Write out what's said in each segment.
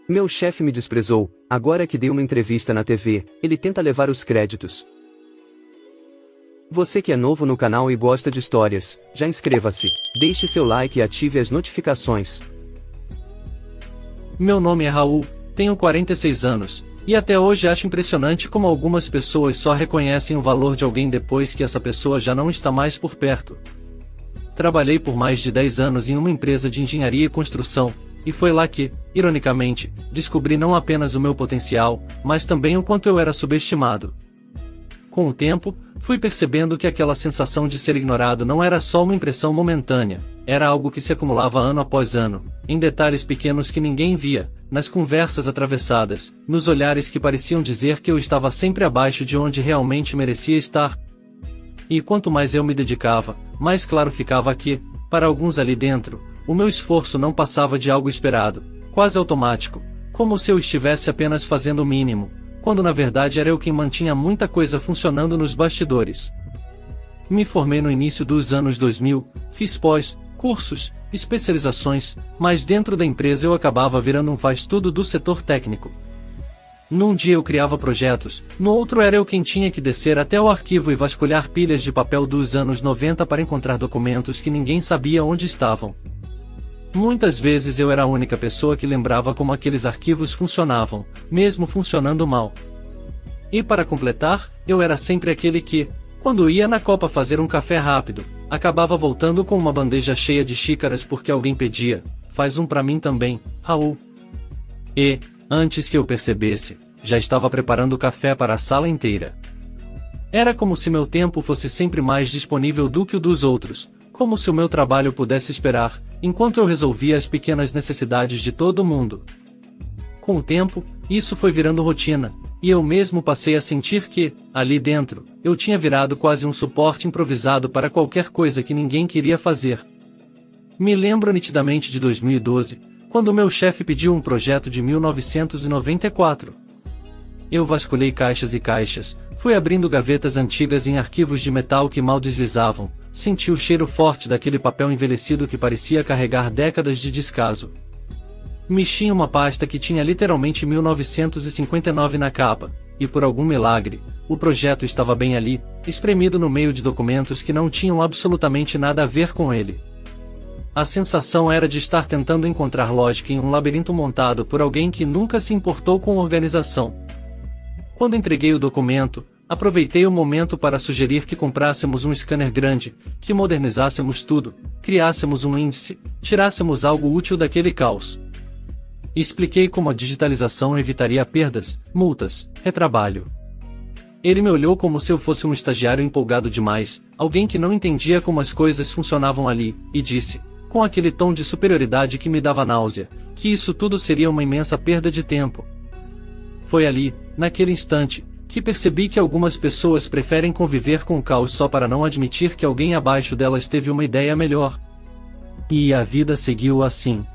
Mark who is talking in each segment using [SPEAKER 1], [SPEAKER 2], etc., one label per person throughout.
[SPEAKER 1] Meu chefe me desprezou, agora que dei uma entrevista na TV, ele tenta levar os créditos. Você que é novo no canal e gosta de histórias, já inscreva-se, deixe seu like e ative as notificações.
[SPEAKER 2] Meu nome é Raul, tenho 46 anos, e até hoje acho impressionante como algumas pessoas só reconhecem o valor de alguém depois que essa pessoa já não está mais por perto. Trabalhei por mais de 10 anos em uma empresa de engenharia e construção, e foi lá que, ironicamente, descobri não apenas o meu potencial, mas também o quanto eu era subestimado. Com o tempo, fui percebendo que aquela sensação de ser ignorado não era só uma impressão momentânea, era algo que se acumulava ano após ano, em detalhes pequenos que ninguém via, nas conversas atravessadas, nos olhares que pareciam dizer que eu estava sempre abaixo de onde realmente merecia estar. E quanto mais eu me dedicava, mais claro ficava que, para alguns ali dentro, o meu esforço não passava de algo esperado, quase automático, como se eu estivesse apenas fazendo o mínimo, quando na verdade era eu quem mantinha muita coisa funcionando nos bastidores. Me formei no início dos anos 2000, fiz pós, cursos, especializações, mas dentro da empresa eu acabava virando um faz-tudo do setor técnico. Num dia eu criava projetos, no outro era eu quem tinha que descer até o arquivo e vasculhar pilhas de papel dos anos 90 para encontrar documentos que ninguém sabia onde estavam. Muitas vezes eu era a única pessoa que lembrava como aqueles arquivos funcionavam, mesmo funcionando mal. E para completar, eu era sempre aquele que, quando ia na copa fazer um café rápido, acabava voltando com uma bandeja cheia de xícaras porque alguém pedia, faz um pra mim também, Raul. E, antes que eu percebesse, já estava preparando o café para a sala inteira. Era como se meu tempo fosse sempre mais disponível do que o dos outros, como se o meu trabalho pudesse esperar, enquanto eu resolvia as pequenas necessidades de todo mundo. Com o tempo, isso foi virando rotina, e eu mesmo passei a sentir que, ali dentro, eu tinha virado quase um suporte improvisado para qualquer coisa que ninguém queria fazer. Me lembro nitidamente de 2012, quando meu chefe pediu um projeto de 1994. Eu vasculhei caixas e caixas, fui abrindo gavetas antigas em arquivos de metal que mal deslizavam, senti o cheiro forte daquele papel envelhecido que parecia carregar décadas de descaso. Mexi em uma pasta que tinha literalmente 1959 na capa, e por algum milagre, o projeto estava bem ali, espremido no meio de documentos que não tinham absolutamente nada a ver com ele. A sensação era de estar tentando encontrar lógica em um labirinto montado por alguém que nunca se importou com organização. Quando entreguei o documento, aproveitei o momento para sugerir que comprássemos um scanner grande, que modernizássemos tudo, criássemos um índice, tirássemos algo útil daquele caos. Expliquei como a digitalização evitaria perdas, multas, retrabalho. Ele me olhou como se eu fosse um estagiário empolgado demais, alguém que não entendia como as coisas funcionavam ali, e disse, com aquele tom de superioridade que me dava náusea, que isso tudo seria uma imensa perda de tempo. Foi ali, naquele instante, que percebi que algumas pessoas preferem conviver com o caos só para não admitir que alguém abaixo delas teve uma ideia melhor. E a vida seguiu assim.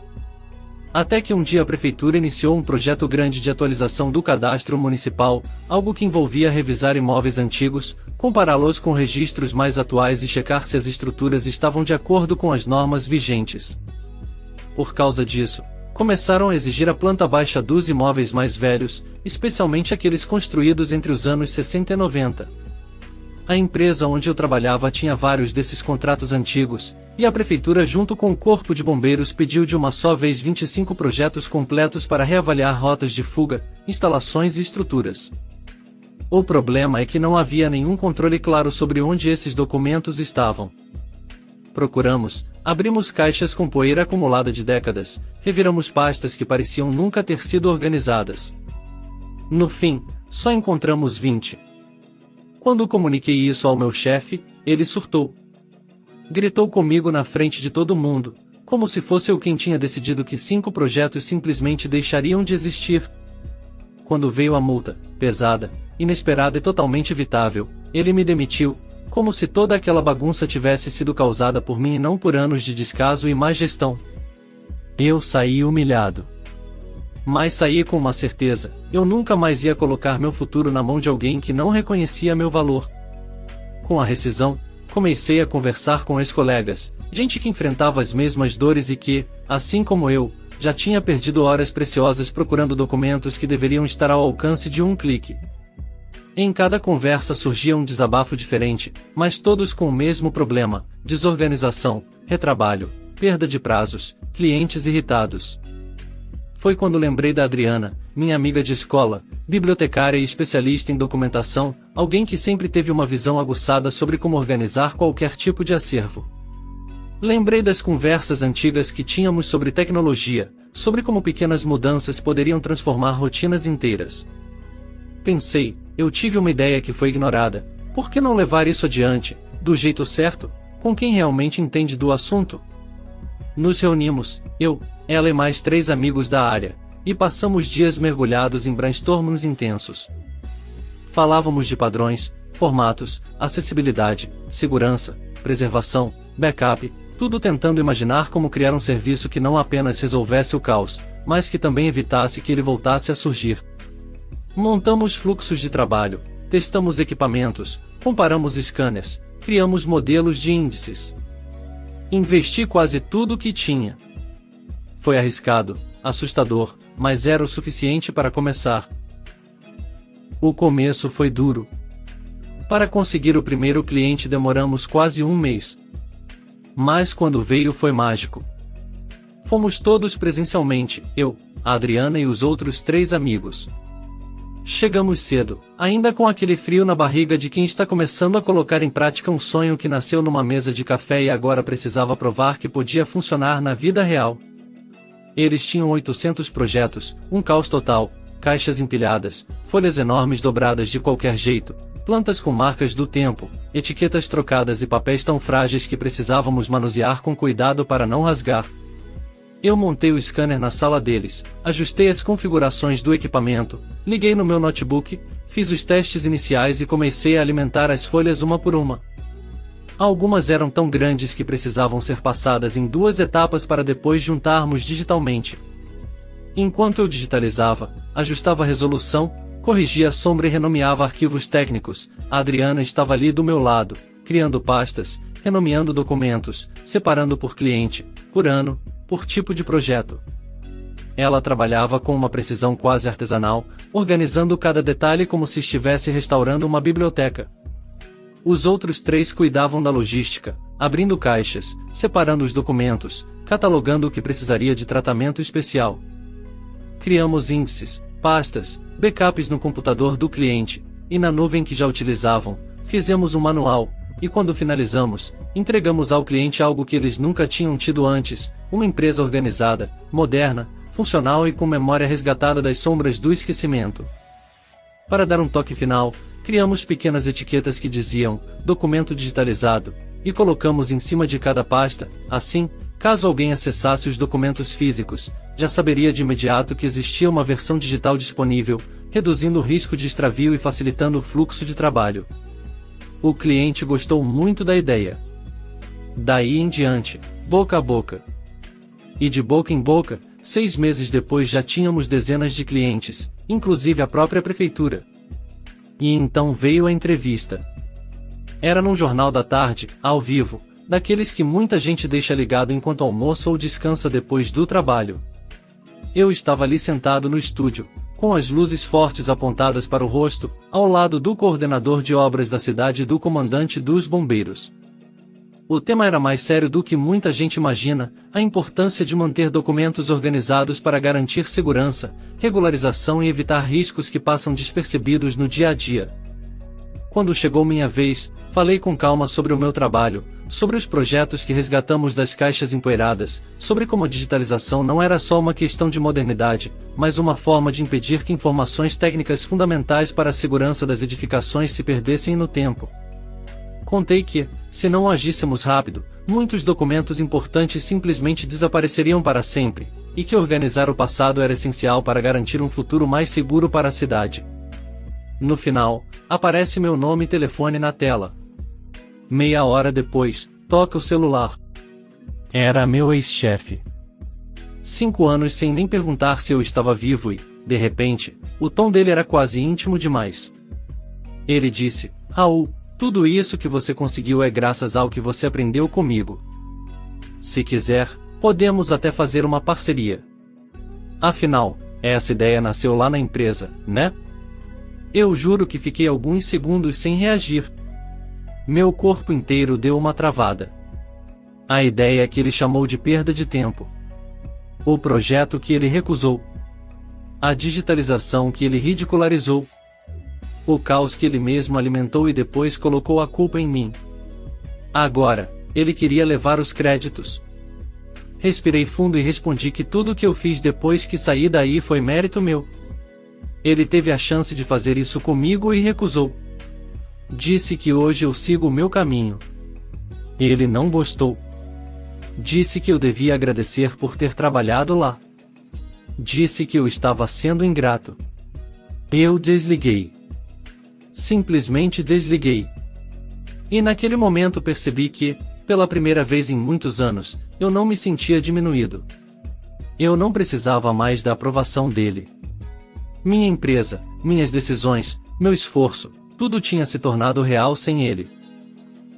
[SPEAKER 2] Até que um dia a prefeitura iniciou um projeto grande de atualização do cadastro municipal, algo que envolvia revisar imóveis antigos, compará-los com registros mais atuais e checar se as estruturas estavam de acordo com as normas vigentes. Por causa disso, começaram a exigir a planta baixa dos imóveis mais velhos, especialmente aqueles construídos entre os anos 60 e 90. A empresa onde eu trabalhava tinha vários desses contratos antigos, e a prefeitura junto com o corpo de bombeiros pediu de uma só vez 25 projetos completos para reavaliar rotas de fuga, instalações e estruturas. O problema é que não havia nenhum controle claro sobre onde esses documentos estavam. Procuramos, abrimos caixas com poeira acumulada de décadas, reviramos pastas que pareciam nunca ter sido organizadas. No fim, só encontramos 20. Quando comuniquei isso ao meu chefe, ele surtou. Gritou comigo na frente de todo mundo, como se fosse eu quem tinha decidido que 5 projetos simplesmente deixariam de existir. Quando veio a multa, pesada, inesperada e totalmente evitável, ele me demitiu, como se toda aquela bagunça tivesse sido causada por mim e não por anos de descaso e má gestão. Eu saí humilhado. Mas saí com uma certeza, eu nunca mais ia colocar meu futuro na mão de alguém que não reconhecia meu valor. Com a rescisão, comecei a conversar com ex-colegas, gente que enfrentava as mesmas dores e que, assim como eu, já tinha perdido horas preciosas procurando documentos que deveriam estar ao alcance de um clique. Em cada conversa surgia um desabafo diferente, mas todos com o mesmo problema: desorganização, retrabalho, perda de prazos, clientes irritados. Foi quando lembrei da Adriana, minha amiga de escola, bibliotecária e especialista em documentação, alguém que sempre teve uma visão aguçada sobre como organizar qualquer tipo de acervo. Lembrei das conversas antigas que tínhamos sobre tecnologia, sobre como pequenas mudanças poderiam transformar rotinas inteiras. Pensei, eu tive uma ideia que foi ignorada, por que não levar isso adiante, do jeito certo, com quem realmente entende do assunto? Nos reunimos, eu, ela e mais 3 amigos da área, e passamos dias mergulhados em brainstorms intensos. Falávamos de padrões, formatos, acessibilidade, segurança, preservação, backup, tudo tentando imaginar como criar um serviço que não apenas resolvesse o caos, mas que também evitasse que ele voltasse a surgir. Montamos fluxos de trabalho, testamos equipamentos, comparamos scanners, criamos modelos de índices. Investi quase tudo o que tinha. Foi arriscado, assustador, mas era o suficiente para começar. O começo foi duro. Para conseguir o primeiro cliente demoramos quase um mês. Mas quando veio foi mágico. Fomos todos presencialmente, eu, a Adriana e os outros 3 amigos. Chegamos cedo, ainda com aquele frio na barriga de quem está começando a colocar em prática um sonho que nasceu numa mesa de café e agora precisava provar que podia funcionar na vida real. Eles tinham 800 projetos, um caos total, caixas empilhadas, folhas enormes dobradas de qualquer jeito, plantas com marcas do tempo, etiquetas trocadas e papéis tão frágeis que precisávamos manusear com cuidado para não rasgar. Eu montei o scanner na sala deles, ajustei as configurações do equipamento, liguei no meu notebook, fiz os testes iniciais e comecei a alimentar as folhas uma por uma. Algumas eram tão grandes que precisavam ser passadas em 2 etapas para depois juntarmos digitalmente. Enquanto eu digitalizava, ajustava a resolução, corrigia a sombra e renomeava arquivos técnicos, a Adriana estava ali do meu lado, criando pastas, renomeando documentos, separando por cliente, por ano, por tipo de projeto. Ela trabalhava com uma precisão quase artesanal, organizando cada detalhe como se estivesse restaurando uma biblioteca. Os outros 3 cuidavam da logística, abrindo caixas, separando os documentos, catalogando o que precisaria de tratamento especial. Criamos índices, pastas, backups no computador do cliente, e na nuvem que já utilizavam, fizemos um manual, e quando finalizamos, entregamos ao cliente algo que eles nunca tinham tido antes, uma empresa organizada, moderna, funcional e com memória resgatada das sombras do esquecimento. Para dar um toque final, criamos pequenas etiquetas que diziam "documento digitalizado" e colocamos em cima de cada pasta, assim, caso alguém acessasse os documentos físicos, já saberia de imediato que existia uma versão digital disponível, reduzindo o risco de extravio e facilitando o fluxo de trabalho. O cliente gostou muito da ideia. Daí em diante, boca a boca. E de boca em boca, 6 meses depois já tínhamos dezenas de clientes, inclusive a própria prefeitura. E então veio a entrevista. Era num jornal da tarde, ao vivo, daqueles que muita gente deixa ligado enquanto almoça ou descansa depois do trabalho. Eu estava ali sentado no estúdio, com as luzes fortes apontadas para o rosto, ao lado do coordenador de obras da cidade e do comandante dos bombeiros. O tema era mais sério do que muita gente imagina, a importância de manter documentos organizados para garantir segurança, regularização e evitar riscos que passam despercebidos no dia a dia. Quando chegou minha vez, falei com calma sobre o meu trabalho, sobre os projetos que resgatamos das caixas empoeiradas, sobre como a digitalização não era só uma questão de modernidade, mas uma forma de impedir que informações técnicas fundamentais para a segurança das edificações se perdessem no tempo. Contei que, se não agíssemos rápido, muitos documentos importantes simplesmente desapareceriam para sempre, e que organizar o passado era essencial para garantir um futuro mais seguro para a cidade. No final, aparece meu nome e telefone na tela. Meia hora depois, toca o celular. Era meu ex-chefe. 5 anos sem nem perguntar se eu estava vivo e, de repente, o tom dele era quase íntimo demais. Ele disse: "Raul, Tudo isso que você conseguiu é graças ao que você aprendeu comigo. Se quiser, podemos até fazer uma parceria. Afinal, essa ideia nasceu lá na empresa, né? Eu juro que fiquei alguns segundos sem reagir. Meu corpo inteiro deu uma travada. A ideia que ele chamou de perda de tempo. O projeto que ele recusou. A digitalização que ele ridicularizou. O caos que ele mesmo alimentou e depois colocou a culpa em mim. Agora, ele queria levar os créditos. Respirei fundo e respondi que tudo o que eu fiz depois que saí daí foi mérito meu. Ele teve a chance de fazer isso comigo e recusou. Disse que hoje eu sigo o meu caminho. Ele não gostou. Disse que eu devia agradecer por ter trabalhado lá. Disse que eu estava sendo ingrato. Eu desliguei. Simplesmente desliguei. E naquele momento percebi que, pela primeira vez em muitos anos, eu não me sentia diminuído. Eu não precisava mais da aprovação dele. Minha empresa, minhas decisões, meu esforço, tudo tinha se tornado real sem ele.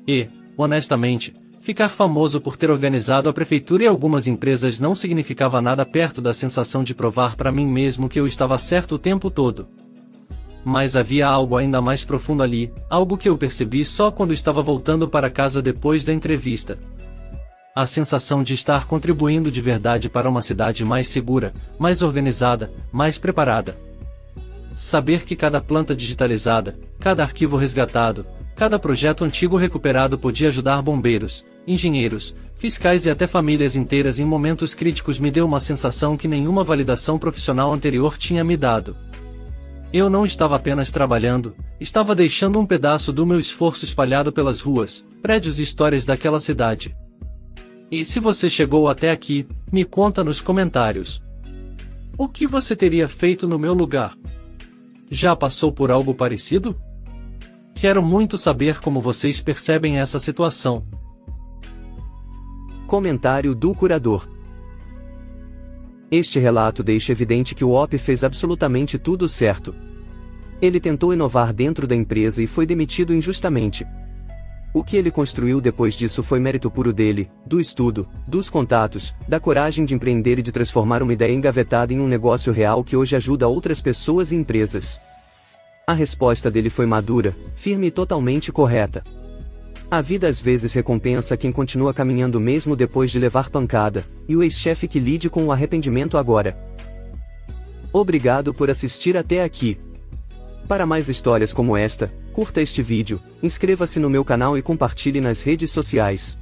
[SPEAKER 2] E, honestamente, ficar famoso por ter organizado a prefeitura e algumas empresas não significava nada perto da sensação de provar para mim mesmo que eu estava certo o tempo todo. Mas havia algo ainda mais profundo ali, algo que eu percebi só quando estava voltando para casa depois da entrevista. A sensação de estar contribuindo de verdade para uma cidade mais segura, mais organizada, mais preparada. Saber que cada planta digitalizada, cada arquivo resgatado, cada projeto antigo recuperado podia ajudar bombeiros, engenheiros, fiscais e até famílias inteiras em momentos críticos me deu uma sensação que nenhuma validação profissional anterior tinha me dado. Eu não estava apenas trabalhando, estava deixando um pedaço do meu esforço espalhado pelas ruas, prédios e histórias daquela cidade. E se você chegou até aqui, me conta nos comentários. O que você teria feito no meu lugar? Já passou por algo parecido? Quero muito saber como vocês percebem essa situação.
[SPEAKER 1] Comentário do curador. Este relato deixa evidente que o OP fez absolutamente tudo certo. Ele tentou inovar dentro da empresa e foi demitido injustamente. O que ele construiu depois disso foi mérito puro dele, do estudo, dos contatos, da coragem de empreender e de transformar uma ideia engavetada em um negócio real que hoje ajuda outras pessoas e empresas. A resposta dele foi madura, firme e totalmente correta. A vida às vezes recompensa quem continua caminhando mesmo depois de levar pancada, e o ex-chefe que lide com o arrependimento agora. Obrigado por assistir até aqui. Para mais histórias como esta, curta este vídeo, inscreva-se no meu canal e compartilhe nas redes sociais.